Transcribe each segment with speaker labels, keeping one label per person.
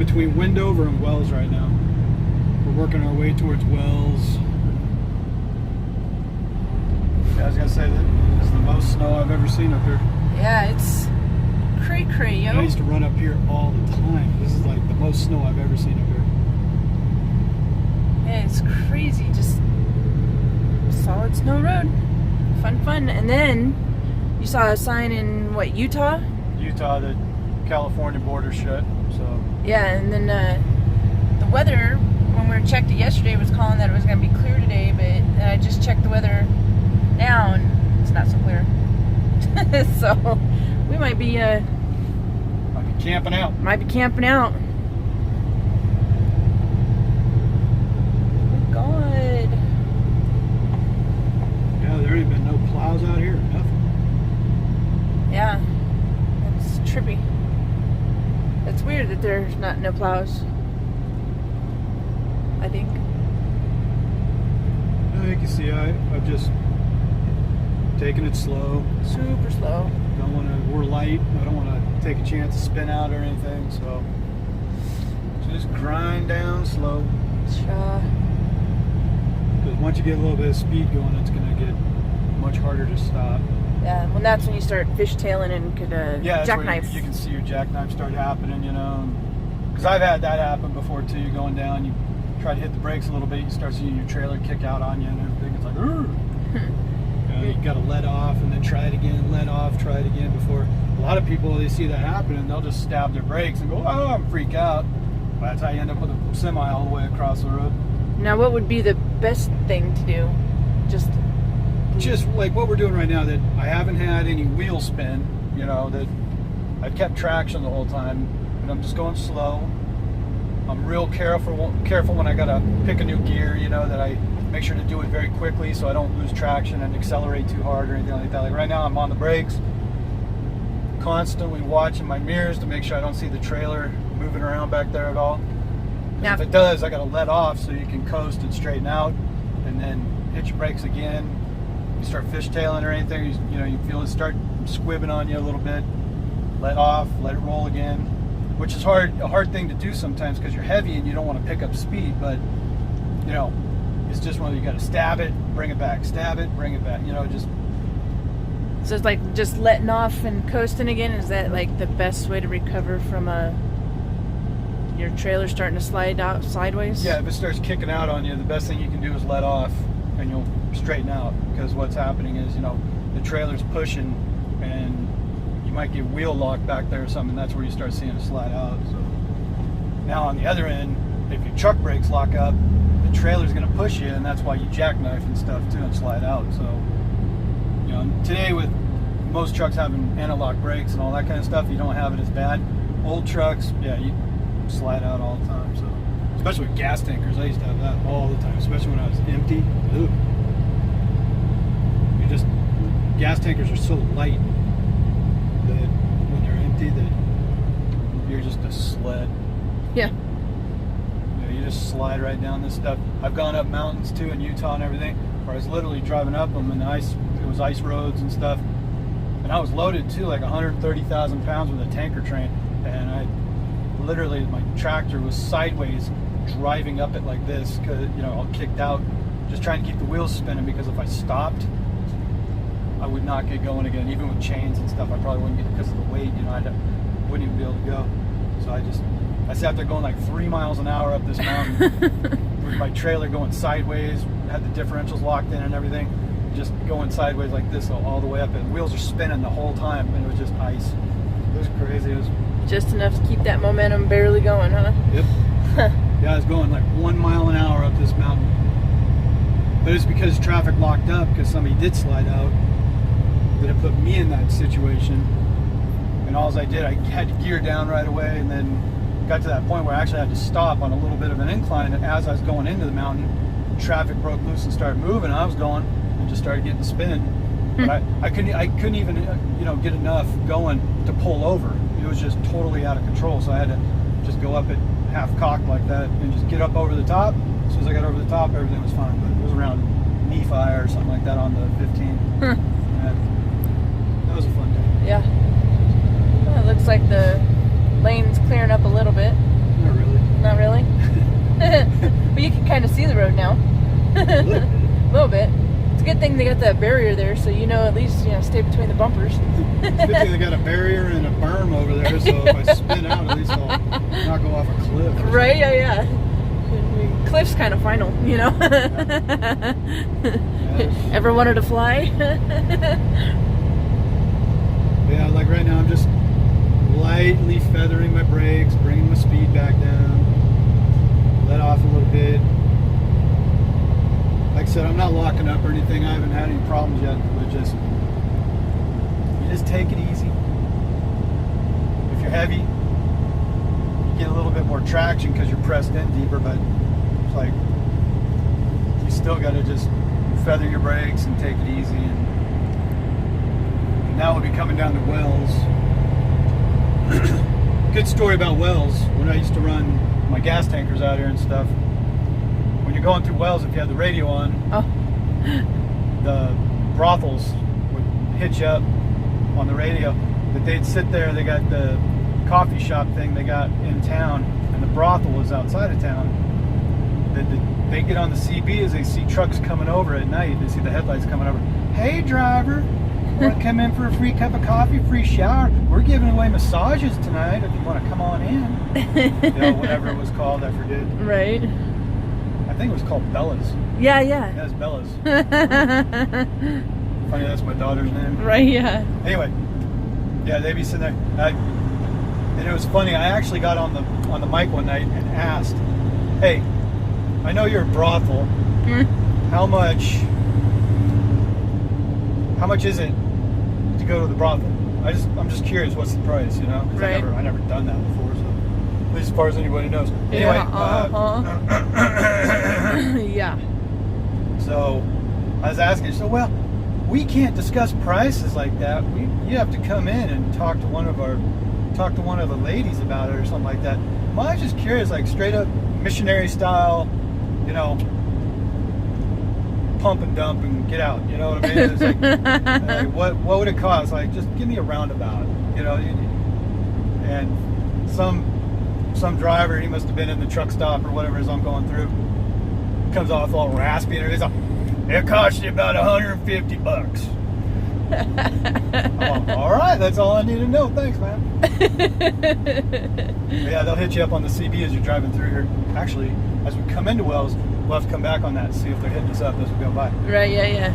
Speaker 1: between Wendover and Wells right now. We're working our way towards Wells. Yeah, I was gonna say that this is the most snow I've ever seen up here.
Speaker 2: Yeah, it's cray, yo.
Speaker 1: I used to run up here all the time. This is like the most snow I've ever seen up here.
Speaker 2: Yeah, it's crazy. Just solid snow road. Fun. And then you saw a sign in what, Utah?
Speaker 1: Utah, the California border shut. So
Speaker 2: yeah, and then the weather when we checked it yesterday was calling that it was going to be clear today, but I just checked the weather now and it's not so clear. So we might be
Speaker 1: camping out.
Speaker 2: Might be camping out. Oh God.
Speaker 1: Yeah, there ain't been no plows out here. Nothing.
Speaker 2: Yeah, that's trippy. It's weird that there's no plows. I think.
Speaker 1: You can see I've just taking it slow.
Speaker 2: Super slow.
Speaker 1: Don't want to. We're light. I don't want to take a chance to spin out or anything. So just grind down slow.
Speaker 2: Sure.
Speaker 1: Because once you get a little bit of speed going, it's going to get much harder to stop.
Speaker 2: Yeah, well, that's when you start fishtailing and could jackknife.
Speaker 1: You can see your jackknife start happening, you know. Because I've had that happen before too. You're going down, you try to hit the brakes a little bit, you start seeing your trailer kick out on you and everything. It's like, you got to let off and then try it again, let off, try it again before. A lot of people, they see that happen and they'll just stab their brakes and go, oh, I'm freak out. But that's how you end up with a semi all the way across the road.
Speaker 2: Now, what would be the best thing to do?
Speaker 1: Just like what we're doing right now, that I haven't had any wheel spin, you know, that I've kept traction the whole time, and I'm just going slow. I'm real careful when I gotta pick a new gear, you know, that I make sure to do it very quickly so I don't lose traction and accelerate too hard or anything like that. Like right now I'm on the brakes, constantly watching my mirrors to make sure I don't see the trailer moving around back there at all.
Speaker 2: Now,
Speaker 1: if it does, I gotta let off so you can coast and straighten out, and then hit your brakes again. You start fishtailing or anything, you feel it start squibbing on you a little bit. Let off, let it roll again, which is a hard thing to do sometimes because you're heavy and you don't want to pick up speed. But you know, it's just one you got to stab it, bring it back, stab it, bring it back. You know, just.
Speaker 2: So it's like just letting off and coasting again. Is that like the best way to recover from your trailer starting to slide out sideways?
Speaker 1: Yeah, if it starts kicking out on you, the best thing you can do is let off, and you'll straighten out, because what's happening is, you know, the trailer's pushing and you might get wheel locked back there or something, and that's where you start seeing it slide out. So now on the other end, if your truck brakes lock up, the trailer's going to push you, and that's why you jackknife and stuff too and slide out. So, you know, today with most trucks having anti-lock brakes and all that kind of stuff, you don't have it as bad. Old trucks, yeah, you slide out all the time. So especially with gas tankers, I used to have that all the time, especially when I was empty. Ooh. Gas tankers are so light that when they're empty, that you're just a sled.
Speaker 2: Yeah.
Speaker 1: You know, you just slide right down this stuff. I've gone up mountains too in Utah and everything, where I was literally driving up them, and it was ice roads and stuff, and I was loaded too, like 130,000 pounds with a tanker train, and I literally, my tractor was sideways driving up it like this, because, you know, all kicked out, just trying to keep the wheels spinning, because if I stopped, I would not get going again. Even with chains and stuff, I probably wouldn't get, because of the weight, you know, wouldn't even be able to go. So I sat there going like 3 miles an hour up this mountain with my trailer going sideways, had the differentials locked in and everything, just going sideways like this all the way up, and the wheels are spinning the whole time, and it was just ice. It was crazy. It was
Speaker 2: just enough to keep that momentum barely going, huh?
Speaker 1: Yep. Yeah, I was going like 1 mile an hour up this mountain. But it's because traffic locked up, because somebody did slide out, that it put me in that situation. And all I did, I had to gear down right away, and then got to that point where I actually had to stop on a little bit of an incline. And as I was going into the mountain, traffic broke loose and started moving, and I was going and just started getting spin. But I couldn't even get enough going to pull over. It was just totally out of control. So I had to just go up at half cocked like that and just get up over the top. As soon as I got over the top, everything was fine. But it was around Nephi or something like that on the 15. That was a fun day.
Speaker 2: Yeah. Well, it looks like the lane's clearing up a little bit.
Speaker 1: Not really.
Speaker 2: Not really? But you can kind of see the road now.
Speaker 1: A
Speaker 2: little bit. It's a good thing they got that barrier there, so at least, stay between the bumpers.
Speaker 1: It's a good thing they got a barrier and a berm over there, so if I spin out, at least I'll not go off a cliff.
Speaker 2: Right, yeah. Cliff's kind of final,
Speaker 1: Yeah.
Speaker 2: Ever wanted to fly?
Speaker 1: Yeah, like right now I'm just lightly feathering my brakes, bringing my speed back down, let off a little bit. Like I said, I'm not locking up or anything. I haven't had any problems yet, but you just take it easy. If you're heavy, you get a little bit more traction because you're pressed in deeper, but it's like you still got to just feather your brakes and take it easy. And now we'll be coming down to Wells. Good story about Wells. When I used to run my gas tankers out here and stuff, when you're going through Wells, if you had the radio on, the brothels would hit you up on the radio. But they'd sit there, they got the coffee shop thing they got in town, and the brothel was outside of town. They get on the CB as they see trucks coming over at night. They see the headlights coming over. Hey, driver, want to come in for a free cup of coffee, free shower? We're giving away massages tonight if you want to come on in. Whatever it was called, I forget.
Speaker 2: Right.
Speaker 1: I think it was called Bella's.
Speaker 2: Yeah.
Speaker 1: Yeah, it's Bella's. Funny, that's my daughter's name.
Speaker 2: Right, yeah.
Speaker 1: Anyway, yeah, they'd be sitting there. And it was funny, I actually got on the mic one night and asked, hey, I know you're a brothel. How much is it to go to the brothel? I'm just curious, what's the price, 'cause
Speaker 2: Right.
Speaker 1: I never done that before, so at least as far as anybody knows. Anyway,
Speaker 2: yeah.
Speaker 1: So I was asking, so well, we can't discuss prices like that. You have to come in and talk to one of the ladies about it or something like that. Well, I was just curious, like straight up missionary style, pump and dump and get out. You know what I mean? It's like, what would it cost? Like, just give me a roundabout. And some driver, he must have been in the truck stop or whatever as I'm going through, comes off all raspy and he's like, it cost you about $150. All right, that's all I need to know. Thanks, man. Yeah, they'll hit you up on the CB as you're driving through here. Actually, as we come into Wells, we'll have to come back on that and see if they're hitting us up as we go by.
Speaker 2: Right, yeah.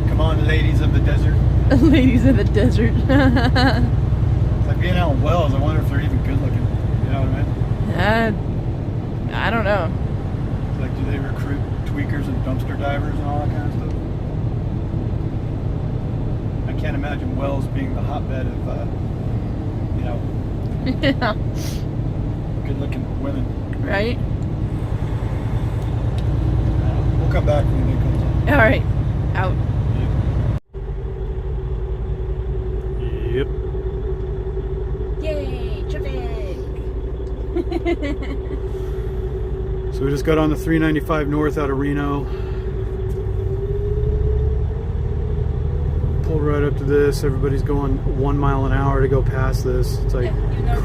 Speaker 1: Come on, ladies of the desert.
Speaker 2: Ladies of the desert.
Speaker 1: It's like being out in Wells, I wonder if they're even good looking. You know what I mean?
Speaker 2: I don't know.
Speaker 1: It's like, do they recruit tweakers and dumpster divers and all that kind of stuff? I can't imagine Wells being the hotbed of,
Speaker 2: Yeah.
Speaker 1: good looking women.
Speaker 2: Right?
Speaker 1: We'll come back when anything comes on.
Speaker 2: All right. Out.
Speaker 1: Yep.
Speaker 2: Yay, traffic.
Speaker 1: So we just got on the 395 north out of Reno. Pulled right up to this. Everybody's going 1 mile an hour to go past this. It's like,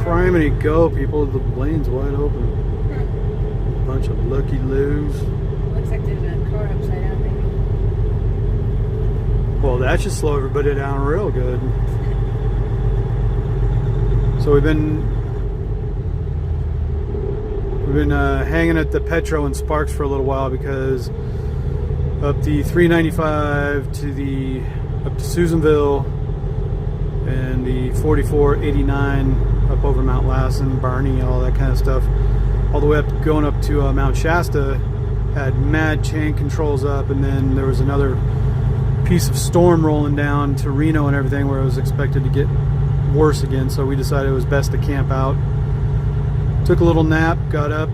Speaker 1: criminy go, people. The lane's wide open. Bunch of lucky loos.
Speaker 2: Looks like there's a car upside down, maybe.
Speaker 1: Well, that should slow everybody down real good. So we've been hanging at the Petro and Sparks for a little while because up the 395 up to Susanville and the 4489 up over Mount Lassen, Barney, all that kind of stuff, all the way up going up to Mount Shasta, had mad chain controls up, and then there was another piece of storm rolling down to Reno and everything where it was expected to get worse again, so we decided it was best to camp out. Took a little nap, got up,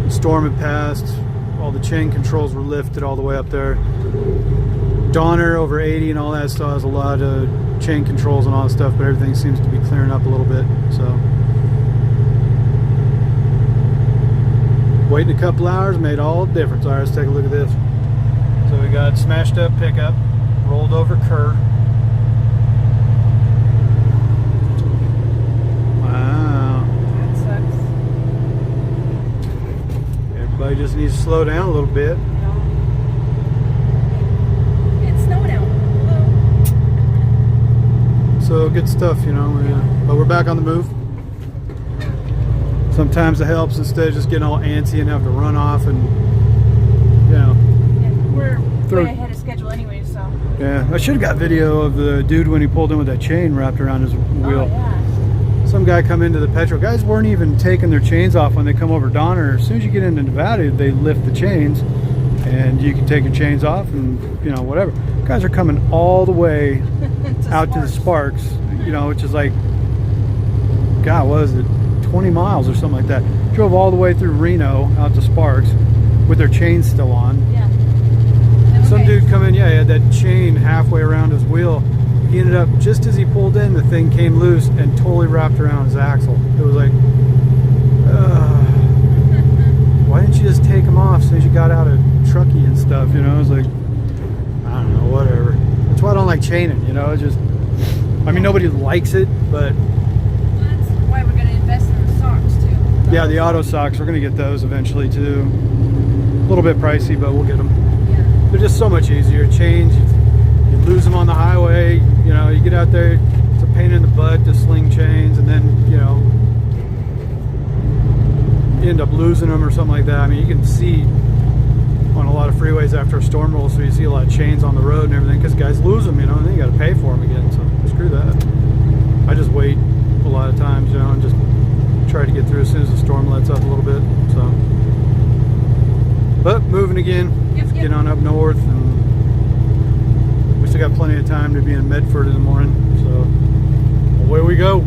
Speaker 1: storm had passed, all the chain controls were lifted all the way up there. Donner over 80 and all that stuff has a lot of chain controls and all that stuff, but everything seems to be clearing up a little bit. So waiting a couple hours made all the difference. All right, let's take a look at this. So we got smashed up pickup. rolled over Kerr. Wow.
Speaker 2: That sucks.
Speaker 1: Everybody just needs to slow down a little bit.
Speaker 2: It's snowing out. Hello.
Speaker 1: So good stuff, you know. But we're back on the move. Sometimes it helps instead of just getting all antsy and have to run off and, you know.
Speaker 2: Yeah, we're way ahead of schedule anyway, so.
Speaker 1: Yeah, I should have got video of the dude when he pulled in with that chain wrapped around his wheel.
Speaker 2: Oh, yeah.
Speaker 1: Some guy come into the petrol. Guys weren't even taking their chains off when they come over Donner. As soon as you get into Nevada, they lift the chains, and you can take your chains off and, you know, whatever. Guys are coming all the way out to the Sparks, you know, which is like, God, what is it? 20 miles or something like that. Drove all the way through Reno out to Sparks with their chains still on.
Speaker 2: Yeah.
Speaker 1: Some dude come in, yeah, he had that chain halfway around his wheel. He ended up, just as he pulled in, the thing came loose and totally wrapped around his axle. It was like, why didn't you just take them off as soon as you got out of Truckee and stuff, you know? It was like, I don't know, whatever. That's why I don't like chaining, you know? It's just, I mean, nobody likes it, but...
Speaker 2: That's why we're going to invest in the socks, too.
Speaker 1: Yeah, the auto socks, we're going to get those eventually, too. A little bit pricey, but we'll get them.
Speaker 2: Yeah.
Speaker 1: They're just so much easier. Chains, you lose them on the highway, you know, you get out there, it's a pain in the butt to sling chains, and then, you know, you end up losing them or something like that. I mean, you can see on a lot of freeways after a storm rolls, so you see a lot of chains on the road and everything, because guys lose them, you know, and then you got to pay for them again, so screw that. I just wait a lot of times, you know, and just try to get through as soon as the storm lets up a little bit, so. But moving again,
Speaker 2: Yep.
Speaker 1: get on up north, and we still got plenty of time to be in Medford in the morning, so away we go.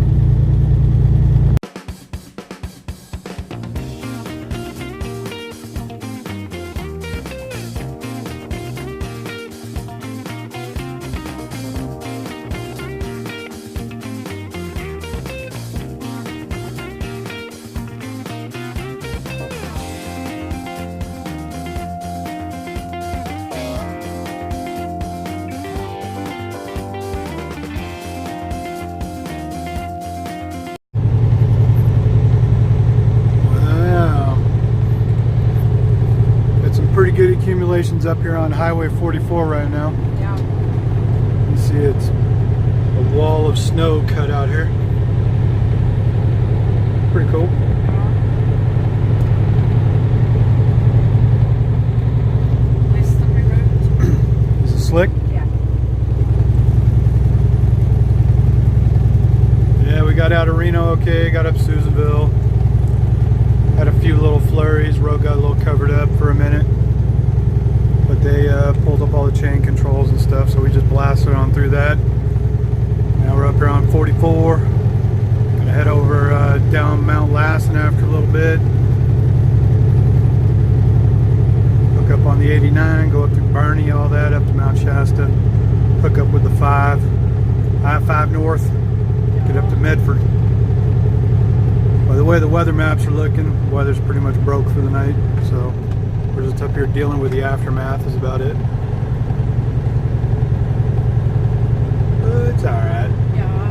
Speaker 1: Pretty good accumulations up here on Highway 44 right now.
Speaker 2: Yeah.
Speaker 1: You see it's a wall of snow cut out here. Pretty cool.
Speaker 2: Nice slippery road.
Speaker 1: Is it slick?
Speaker 2: Yeah.
Speaker 1: Yeah, we got out of Reno okay, got up Susanville. Had a few little flurries, road got a little covered up for a minute. But they pulled up all the chain controls and stuff, so we just blasted on through that. Now we're up here on 44. Gonna head over down Mount Lassen after a little bit. Hook up on the 89, go up through Barney, all that, up to Mount Shasta. Hook up with the 5, I-5 North, get up to Medford. By the way the weather maps are looking, the weather's pretty much broke for the night, so we're just up here dealing with the aftermath is about it. It's alright.
Speaker 2: Yeah.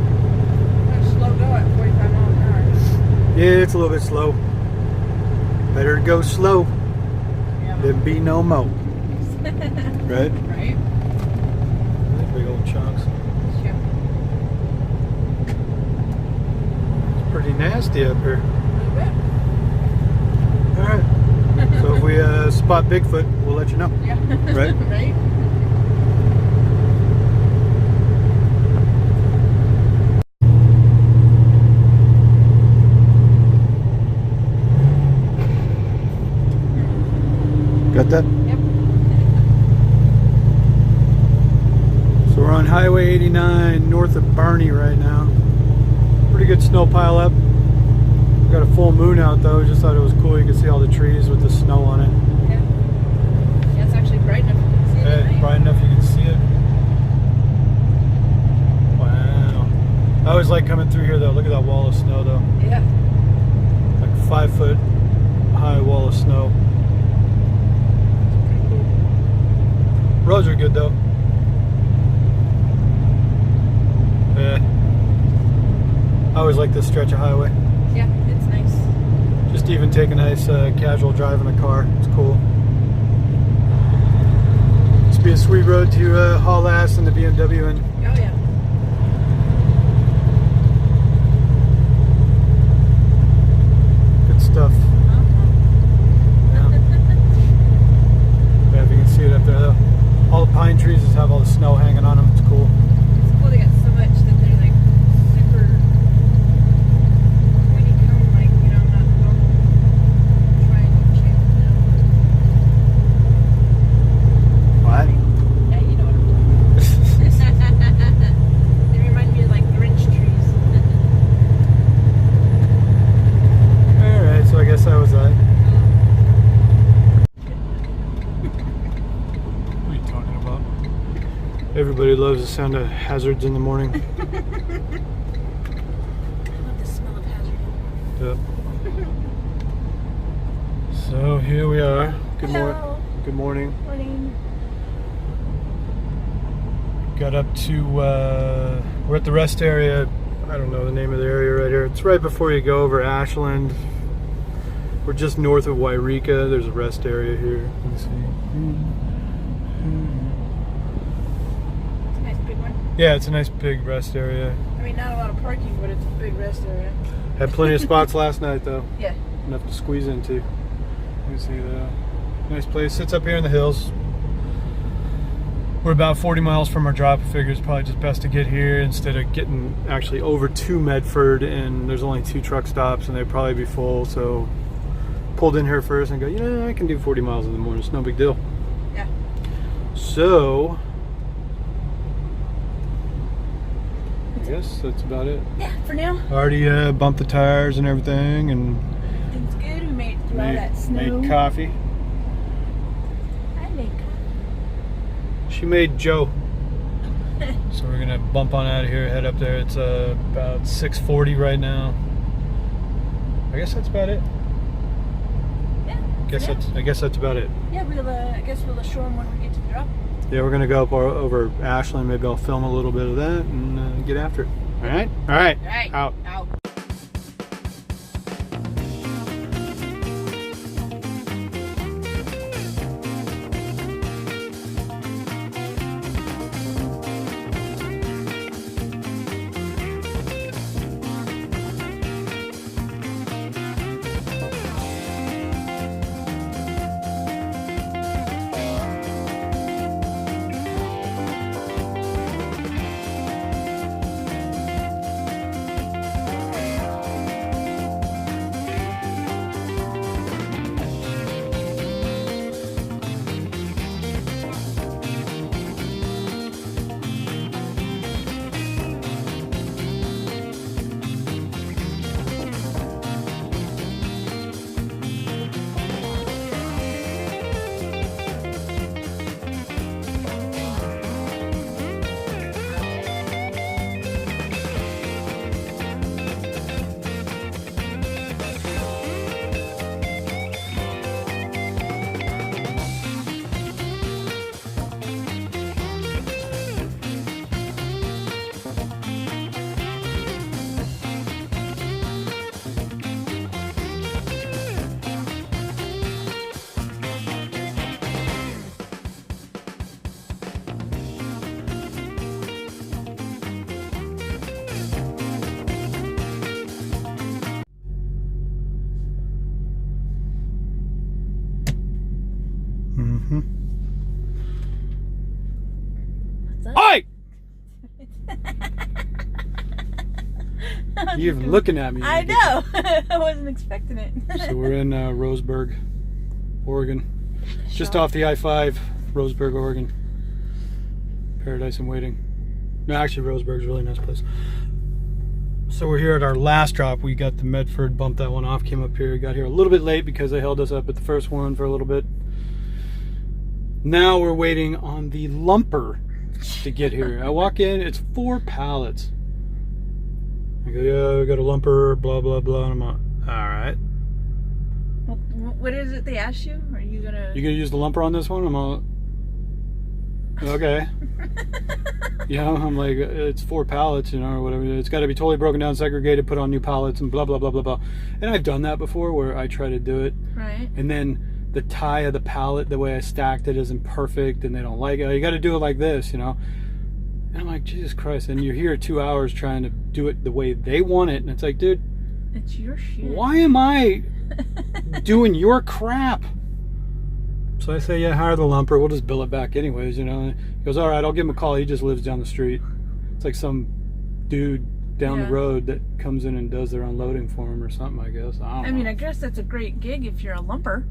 Speaker 2: That's slow go at 45 miles an hour.
Speaker 1: Yeah, it's a little bit slow. Better go slow
Speaker 2: Yeah.
Speaker 1: than be no mo. Right?
Speaker 2: Right?
Speaker 1: These big old chunks.
Speaker 2: Yeah.
Speaker 1: It's pretty nasty up here.
Speaker 2: A little bit.
Speaker 1: Alright. So if we spot Bigfoot, we'll let you know.
Speaker 2: Yeah.
Speaker 1: Right?
Speaker 2: Right?
Speaker 1: Got that?
Speaker 2: Yep.
Speaker 1: So we're on Highway 89 north of Barney right now. Pretty good snow pile up. We got a full moon out though. Just thought it was cool. You can see all the trees with the snow on it.
Speaker 2: Yeah. Yeah, it's actually bright enough you can see it.
Speaker 1: Yeah,
Speaker 2: at night.
Speaker 1: bright enough you can see it. Wow. I always like coming through here though. Look at that wall of snow though.
Speaker 2: Yeah.
Speaker 1: Like 5 foot high wall of snow. Roads are good though. like this stretch of highway.
Speaker 2: Yeah, it's nice.
Speaker 1: Just even take a nice casual drive in the car. It's cool. It's be a sweet road to haul ass in the BMW and.
Speaker 2: Oh yeah.
Speaker 1: Good stuff. Yeah. Yeah, if you can see it up there though. All the pine trees just have all the snow hanging on them. It's cool.
Speaker 2: It's cool they got so much that they're like super pointy cone, like, you know, not normal triangle shape.
Speaker 1: What?
Speaker 2: Yeah, you know what I'm talking. They remind me of like Grinch trees.
Speaker 1: Alright, so I guess that was that. What are you talking about? Everybody loves the sound of hazards in the morning.
Speaker 2: I love the smell of hazard.
Speaker 1: Yep. So here we are. Good morning.
Speaker 2: Hello.
Speaker 1: Good morning.
Speaker 2: Morning.
Speaker 1: Got up to, we're at the rest area. I don't know the name of the area right here. It's right before you go over Ashland. We're just north of Wairika. There's a rest area here. Let's see.
Speaker 2: It's a nice big one.
Speaker 1: Yeah, it's a nice big rest area.
Speaker 2: I mean, not a lot of parking, but it's a big rest area.
Speaker 1: Had plenty of spots last night though.
Speaker 2: Yeah.
Speaker 1: Enough to squeeze into. You can see the nice place. Sits up here in the hills. We're about 40 miles from our drop. I figure it's probably just best to get here instead of getting actually over to Medford, and there's only 2 truck stops and they'd probably be full, so pulled in here first and go, you know, I can do 40 miles in the morning. It's no big deal.
Speaker 2: Yeah.
Speaker 1: So I guess that's about it.
Speaker 2: Yeah, for now.
Speaker 1: Already bumped the tires and everything, and
Speaker 2: Everything's good. We made it through all that snow.
Speaker 1: made coffee.
Speaker 2: I made coffee.
Speaker 1: She made Joe. So we're gonna bump on out of here, head up there. It's about 6:40 right now. I guess that's about it.
Speaker 2: Yeah.
Speaker 1: I guess that's about it.
Speaker 2: Yeah, I guess we'll assure them when we get to the drop.
Speaker 1: Yeah, we're gonna go up over Ashland. Maybe I'll film a little bit of that and get after it. All right. All right.
Speaker 2: All right.
Speaker 1: Out.
Speaker 2: Out.
Speaker 1: Mm-hmm.
Speaker 2: What's up?
Speaker 1: Oi! You even looking at me.
Speaker 2: I know. I wasn't expecting it.
Speaker 1: So we're in Roseburg, Oregon. Just off the I-5, Roseburg, Oregon. Paradise and Waiting. No, actually, Roseburg's a really nice place. So we're here at our last drop. We got the Medford, bumped that one off, came up here, got here a little bit late because they held us up at the first one for a little bit. Now we're waiting on the lumper to get here. I walk in, it's 4 pallets. I go, yeah, we got a lumper, blah, blah, blah. And I'm like, all right.
Speaker 2: What is it they asked you? Are you gonna?
Speaker 1: You gonna use the lumper on this one? I'm all, Okay. I'm like, it's 4 pallets, or whatever. It's got to be totally broken down, segregated, put on new pallets, and blah, blah, blah, blah, blah. And I've done that before where I try to do it.
Speaker 2: Right.
Speaker 1: And then the tie of the pallet, the way I stacked it isn't perfect, and they don't like it. You got to do it like this, And I'm like, Jesus Christ. And you're here 2 hours trying to do it the way they want it. And it's like, dude,
Speaker 2: it's your shit.
Speaker 1: Why am I doing your crap? So I say, yeah, hire the lumper. We'll just bill it back anyways, And he goes, all right, I'll give him a call. He just lives down the street. It's like some dude down the road that comes in and does their unloading for him or something, I guess. I don't know.
Speaker 2: I guess that's a great gig if you're a lumper.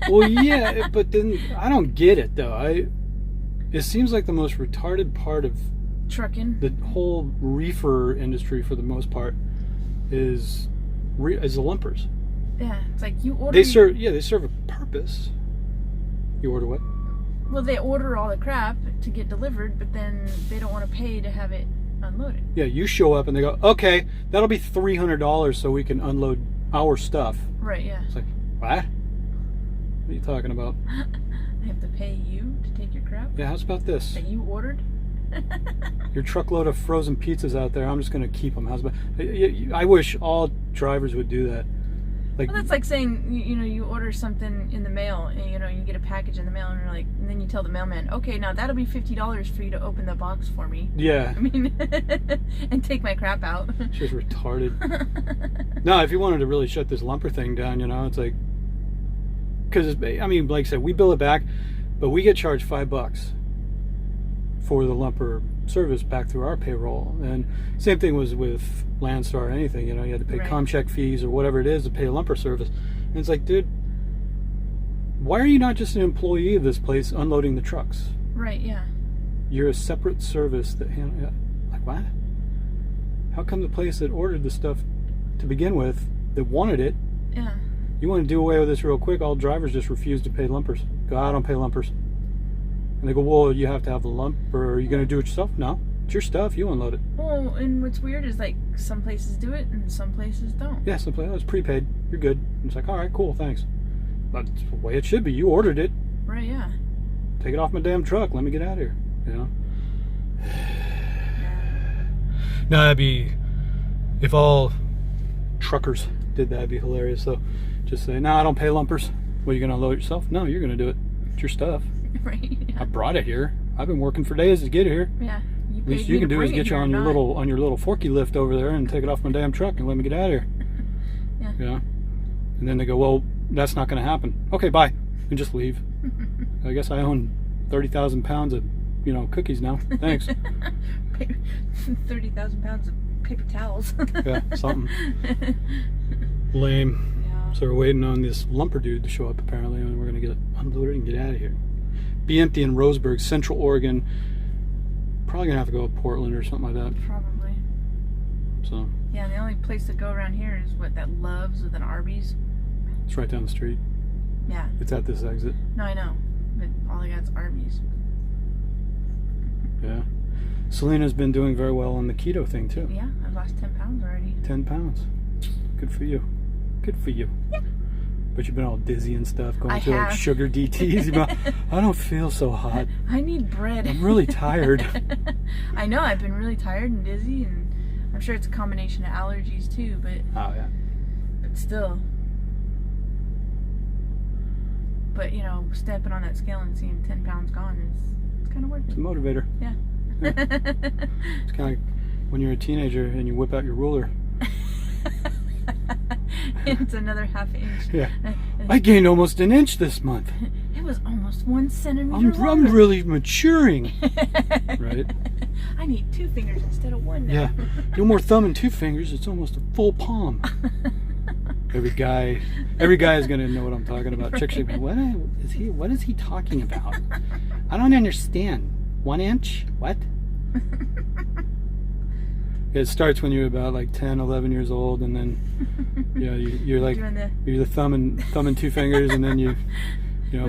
Speaker 1: Well, yeah, but then I don't get it, though. It seems like the most retarded part of
Speaker 2: trucking,
Speaker 1: the whole reefer industry for the most part, is the lumpers.
Speaker 2: Yeah, it's like you order.
Speaker 1: They serve a purpose. You order what?
Speaker 2: Well, they order all the crap to get delivered, but then they don't want to pay to have it unloaded. Yeah, you show up and they go, okay, that'll be $300 so we can unload our stuff. Right, yeah.
Speaker 1: It's like, what? What are you talking about?
Speaker 2: I have to pay you to take your crap?
Speaker 1: Yeah, how's about this?
Speaker 2: That you ordered?
Speaker 1: Your truckload of frozen pizzas out there, I'm just going to keep them. How's about? I wish all drivers would do that. Like,
Speaker 2: well, that's like saying, you order something in the mail, and you get a package in the mail, and then you tell the mailman, okay, now that'll be $50 for you to open the box for me.
Speaker 1: Yeah.
Speaker 2: And take my crap out.
Speaker 1: It's just retarded. No, if you wanted to really shut this lumper thing down, it's like, because like I said, we bill it back, but we get charged $5 for the lumper service back through our payroll. And same thing was with Landstar or anything, you had to pay ComCheck fees or whatever it is to pay a lumper service. And it's like, dude, why are you not just an employee of this place unloading the trucks?
Speaker 2: Right, yeah.
Speaker 1: You're a separate service that like, what? How come the place that ordered the stuff to begin with, that wanted it,
Speaker 2: yeah,
Speaker 1: you want to do away with this real quick, all drivers just refuse to pay lumpers. Go, I don't pay lumpers. And they go, well, you have to have the lump, or are you going to do it yourself? No, it's your stuff. You unload it.
Speaker 2: Well, and what's weird is, like, some places do it and some places don't.
Speaker 1: Yeah, some places, it's prepaid. You're good. And it's like, all right, cool, thanks. But it's the way it should be. You ordered it.
Speaker 2: Right, yeah.
Speaker 1: Take it off my damn truck. Let me get out of here. No, that'd be, if all truckers did that, it'd be hilarious. So just say, no, I don't pay lumpers. Well, you going to unload it yourself? No, you're going to do it. It's your stuff.
Speaker 2: Right. Yeah.
Speaker 1: I brought it here. I've been working for days to get here.
Speaker 2: Yeah.
Speaker 1: At least you can do is get you on your little forky lift over there and take it off my damn truck and let me get out of here.
Speaker 2: Yeah.
Speaker 1: And then they go, well, that's not going to happen. Okay, bye. And just leave. I guess I own 30,000 pounds of, cookies now. Thanks.
Speaker 2: 30,000 pounds of paper towels.
Speaker 1: Yeah, something. Lame.
Speaker 2: Yeah.
Speaker 1: So we're waiting on this lumper dude to show up apparently, and we're going to get unloaded and get out of here. Be empty in Roseburg, Central Oregon. Probably gonna have to go to Portland or something like that.
Speaker 2: Probably.
Speaker 1: So.
Speaker 2: Yeah, the only place to go around here is that Love's with an Arby's.
Speaker 1: It's right down the street.
Speaker 2: Yeah.
Speaker 1: It's at this exit.
Speaker 2: No, I know, but all I got's Arby's.
Speaker 1: Yeah. Selena's been doing very well on the keto thing too.
Speaker 2: Yeah, I've lost 10 pounds already.
Speaker 1: 10 pounds. Good for you. Good for you.
Speaker 2: Yeah.
Speaker 1: But you've been all dizzy and stuff, going through like sugar DTs. I don't feel so hot.
Speaker 2: I need bread.
Speaker 1: I'm really tired.
Speaker 2: I know, I've been really tired and dizzy, and I'm sure it's a combination of allergies too, but...
Speaker 1: Oh, yeah.
Speaker 2: But still. But, stepping on that scale and seeing 10 pounds gone it's kind of worth it.
Speaker 1: It's a motivator.
Speaker 2: Yeah.
Speaker 1: It's kind of like when you're a teenager and you whip out your ruler.
Speaker 2: It's another half inch.
Speaker 1: Yeah. I gained almost an inch this month.
Speaker 2: It was almost 1 centimeter
Speaker 1: I'm really maturing. Right?
Speaker 2: I need 2 fingers instead of 1 now.
Speaker 1: Yeah. No more thumb and 2 fingers. It's almost a full palm. Every guy is gonna know what I'm talking about.
Speaker 2: Right.
Speaker 1: Chicks are like, what is he talking about? I don't understand. 1 inch? What? It starts when you're about like 10, 11 years old, and then you're like you're the thumb and 2 fingers, and then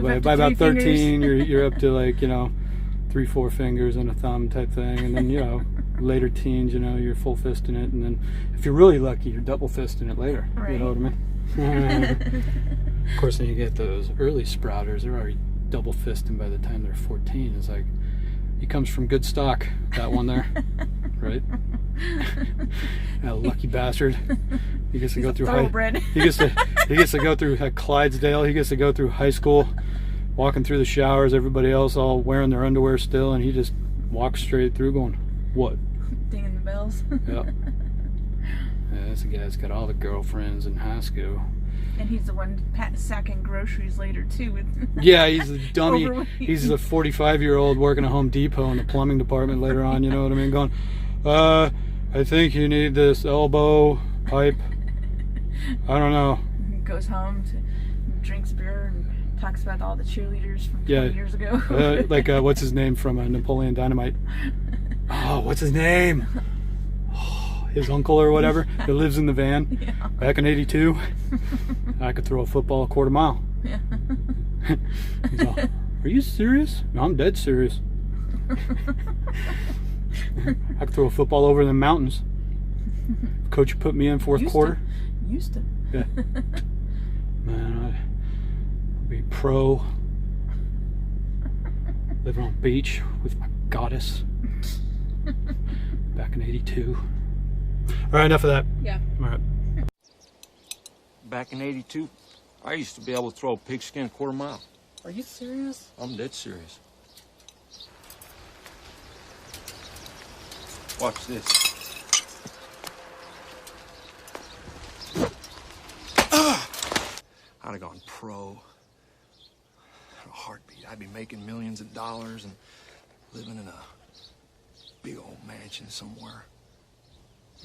Speaker 1: by about 13 you're up to like 3, 4 fingers and a thumb type thing, and then later teens you're full fisting it, and then if you're really lucky you're double fisting it later.
Speaker 2: Right.
Speaker 1: You know what I mean? Of course, then you get those early sprouters. They're already double fist him by the time they're 14. It's like, he comes from good stock, that one there, right? That lucky bastard. He gets to go through he gets to go through Clydesdale. He gets to go through high school, walking through the showers. Everybody else all wearing their underwear still, and he just walks straight through, going, "What?"
Speaker 2: Dinging the bells.
Speaker 1: Yep. Yeah, that's the guy that's got all the girlfriends in high school.
Speaker 2: And he's the one sacking groceries later too. With
Speaker 1: yeah, he's the dummy.
Speaker 2: Overweight.
Speaker 1: He's the 45-year-old working at Home Depot in the plumbing department later on. You know what I mean? Going, I think you need this elbow pipe. I don't know.
Speaker 2: Goes home, drinks beer, and talks about all the cheerleaders from 20 years ago.
Speaker 1: Like what's his name from Napoleon Dynamite? Oh, what's his name? His uncle or whatever that lives in the van.
Speaker 2: Yeah.
Speaker 1: Back in '82, I could throw a football a quarter mile.
Speaker 2: Yeah.
Speaker 1: He's all, are you serious? No, I'm dead serious. I could throw a football over the mountains. Coach put me in fourth quarter.
Speaker 2: Used to.
Speaker 1: Yeah. Man, I'd be pro. Living on the beach with my goddess. Back in '82. All right, enough of that.
Speaker 2: Yeah.
Speaker 1: All right.
Speaker 3: Back in '82, I used to be able to throw a pigskin a quarter mile.
Speaker 2: Are you serious?
Speaker 3: I'm dead serious. Watch this. I'd have gone pro. In a heartbeat. I'd be making millions of dollars and living in a big old mansion somewhere.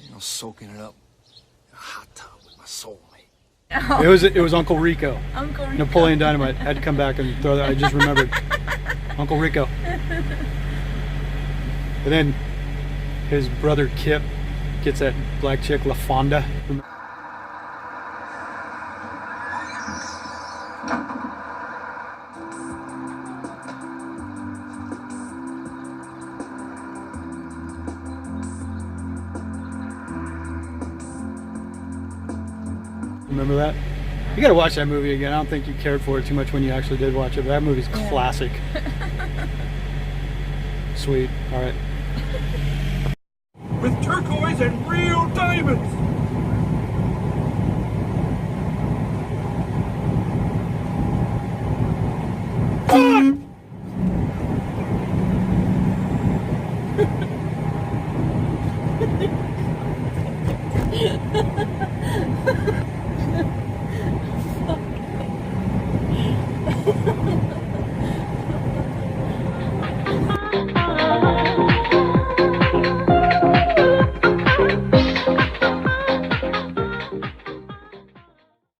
Speaker 3: You know, soaking it up in a hot tub with my soulmate.
Speaker 1: It was Uncle Rico.
Speaker 2: Uncle Rico.
Speaker 1: Napoleon Dynamite. I had to come back and throw that. I just remembered. Uncle Rico. And then his brother Kip gets that black chick LaFonda. Remember that? You gotta watch that movie again. I don't think you cared for it too much when you actually did watch it, but that movie's classic. Sweet. All right.
Speaker 3: With turquoise and real diamonds.